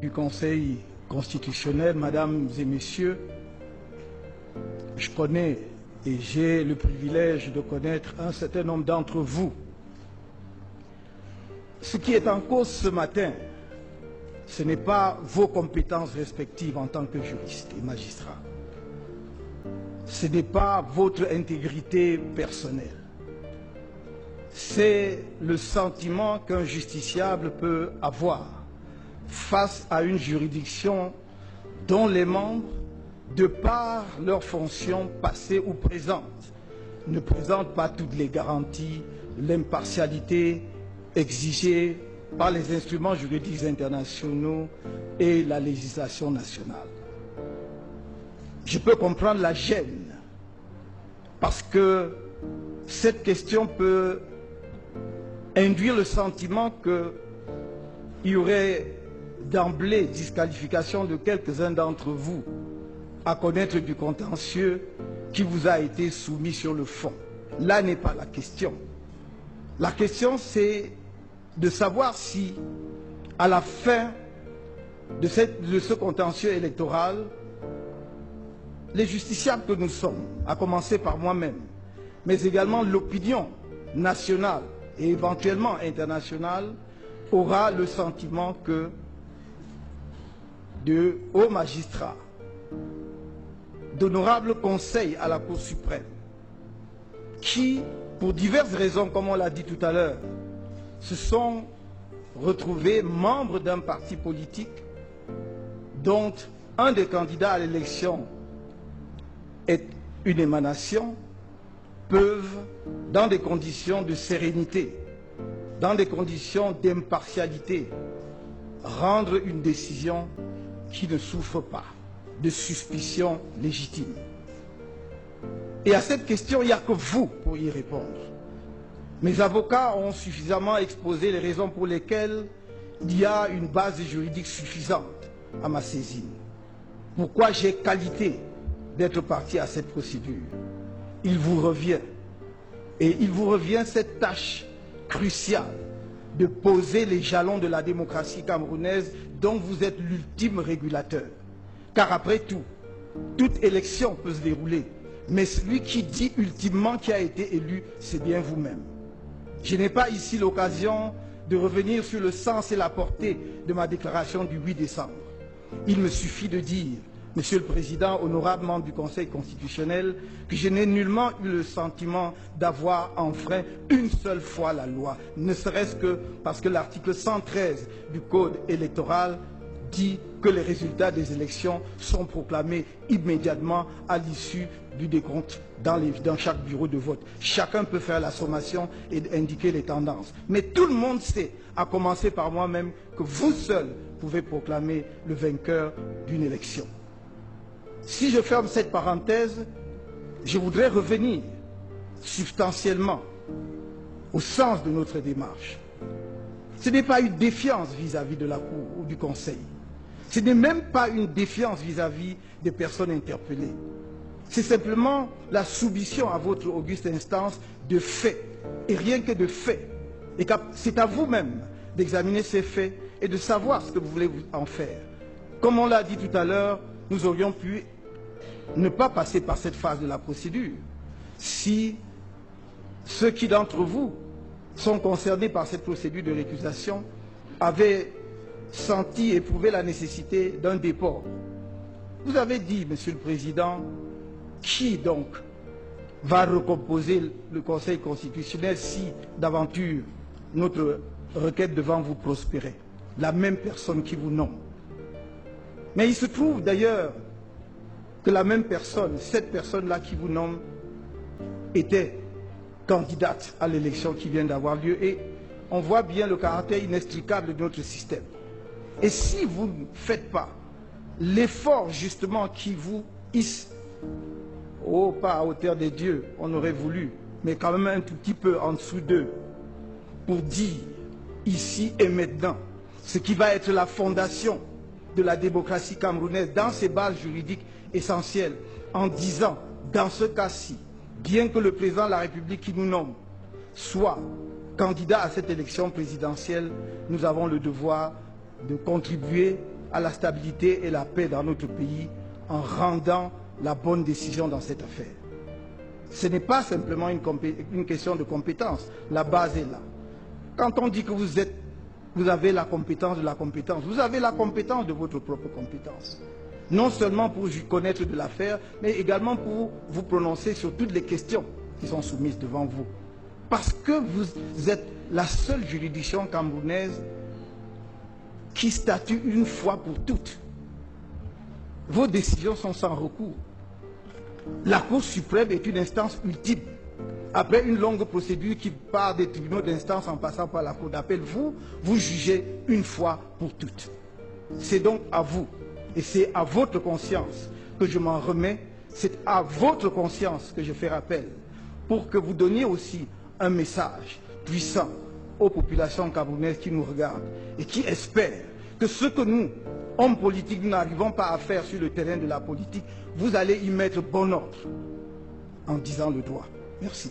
du Conseil constitutionnel, mesdames et messieurs, je connais et j'ai le privilège de connaître un certain nombre d'entre vous. Ce qui est en cause ce matin, ce n'est pas vos compétences respectives en tant que juriste et magistrat. Ce n'est pas votre intégrité personnelle. C'est le sentiment qu'un justiciable peut avoir face à une juridiction dont les membres, de par leurs fonctions passées ou présentes, ne présentent pas toutes les garanties, l'impartialité exigée par les instruments juridiques internationaux et la législation nationale. Je peux comprendre la gêne, parce que cette question peut induire le sentiment qu'il y aurait d'emblée disqualification de quelques-uns d'entre vous à connaître du contentieux qui vous a été soumis sur le fond. Là n'est pas la question. La question, c'est de savoir si, à la fin de ce contentieux électoral, les justiciables que nous sommes, à commencer par moi-même, mais également l'opinion nationale et éventuellement internationale, aura le sentiment que de hauts magistrats, d'honorables conseils à la Cour suprême, qui, pour diverses raisons, comme on l'a dit tout à l'heure, se sont retrouvés membres d'un parti politique dont un des candidats à l'élection est une émanation, peuvent, dans des conditions de sérénité, dans des conditions d'impartialité, rendre une décision qui ne souffre pas de suspicion légitime. Et à cette question, il n'y a que vous pour y répondre. Mes avocats ont suffisamment exposé les raisons pour lesquelles il y a une base juridique suffisante à ma saisine. Pourquoi j'ai qualité d'être parti à cette procédure. Il vous revient, et il vous revient cette tâche cruciale de poser les jalons de la démocratie camerounaise dont vous êtes l'ultime régulateur. Car après tout, toute élection peut se dérouler, mais celui qui dit ultimement qui a été élu, c'est bien vous-même. Je n'ai pas ici l'occasion de revenir sur le sens et la portée de ma déclaration du 8 décembre. Il me suffit de dire, Monsieur le Président, honorable membre du Conseil constitutionnel, que je n'ai nullement eu le sentiment d'avoir enfreint une seule fois la loi, ne serait-ce que parce que l'article 113 du Code électoral dit que les résultats des élections sont proclamés immédiatement à l'issue du décompte dans chaque bureau de vote. Chacun peut faire la sommation et indiquer les tendances. Mais tout le monde sait, à commencer par moi-même, que vous seul pouvez proclamer le vainqueur d'une élection. Si je ferme cette parenthèse, je voudrais revenir substantiellement au sens de notre démarche. Ce n'est pas une défiance vis-à-vis de la Cour ou du Conseil. Ce n'est même pas une défiance vis-à-vis des personnes interpellées. C'est simplement la soumission à votre auguste instance de faits, et rien que de faits. Et c'est à vous-même d'examiner ces faits et de savoir ce que vous voulez en faire. Comme on l'a dit tout à l'heure, nous aurions pu ne pas passer par cette phase de la procédure si ceux qui d'entre vous sont concernés par cette procédure de récusation avaient senti, éprouvé la nécessité d'un déport. Vous avez dit, Monsieur le Président, qui donc va recomposer le Conseil constitutionnel si d'aventure notre requête devant vous prospérait? La même personne qui vous nomme. Mais il se trouve d'ailleurs que la même personne, cette personne-là qui vous nomme, était candidate à l'élection qui vient d'avoir lieu, et on voit bien le caractère inextricable de notre système. Et si vous ne faites pas l'effort justement qui vous hisse, oh, pas à hauteur des dieux, on aurait voulu, mais quand même un tout petit peu en dessous d'eux, pour dire ici et maintenant ce qui va être la fondation de la démocratie camerounaise dans ses bases juridiques essentielles, en disant, dans ce cas-ci, bien que le président de la République qui nous nomme soit candidat à cette élection présidentielle, nous avons le devoir de contribuer à la stabilité et la paix dans notre pays en rendant la bonne décision dans cette affaire. Ce n'est pas simplement une question de compétence. La base est là. Quand on dit que vous avez la compétence de la compétence, vous avez la compétence de votre propre compétence. Non seulement pour connaître de l'affaire, mais également pour vous prononcer sur toutes les questions qui sont soumises devant vous. Parce que vous êtes la seule juridiction camerounaise qui statue une fois pour toutes. Vos décisions sont sans recours. La Cour suprême est une instance ultime. Après une longue procédure qui part des tribunaux d'instance en passant par la Cour d'appel, vous jugez une fois pour toutes. C'est donc à vous, et c'est à votre conscience que je m'en remets, c'est à votre conscience que je fais appel, pour que vous donniez aussi un message puissant aux populations camerounaises qui nous regardent et qui espèrent que ce que nous, hommes politiques, nous n'arrivons pas à faire sur le terrain de la politique, vous allez y mettre bon ordre en disant le droit. Merci.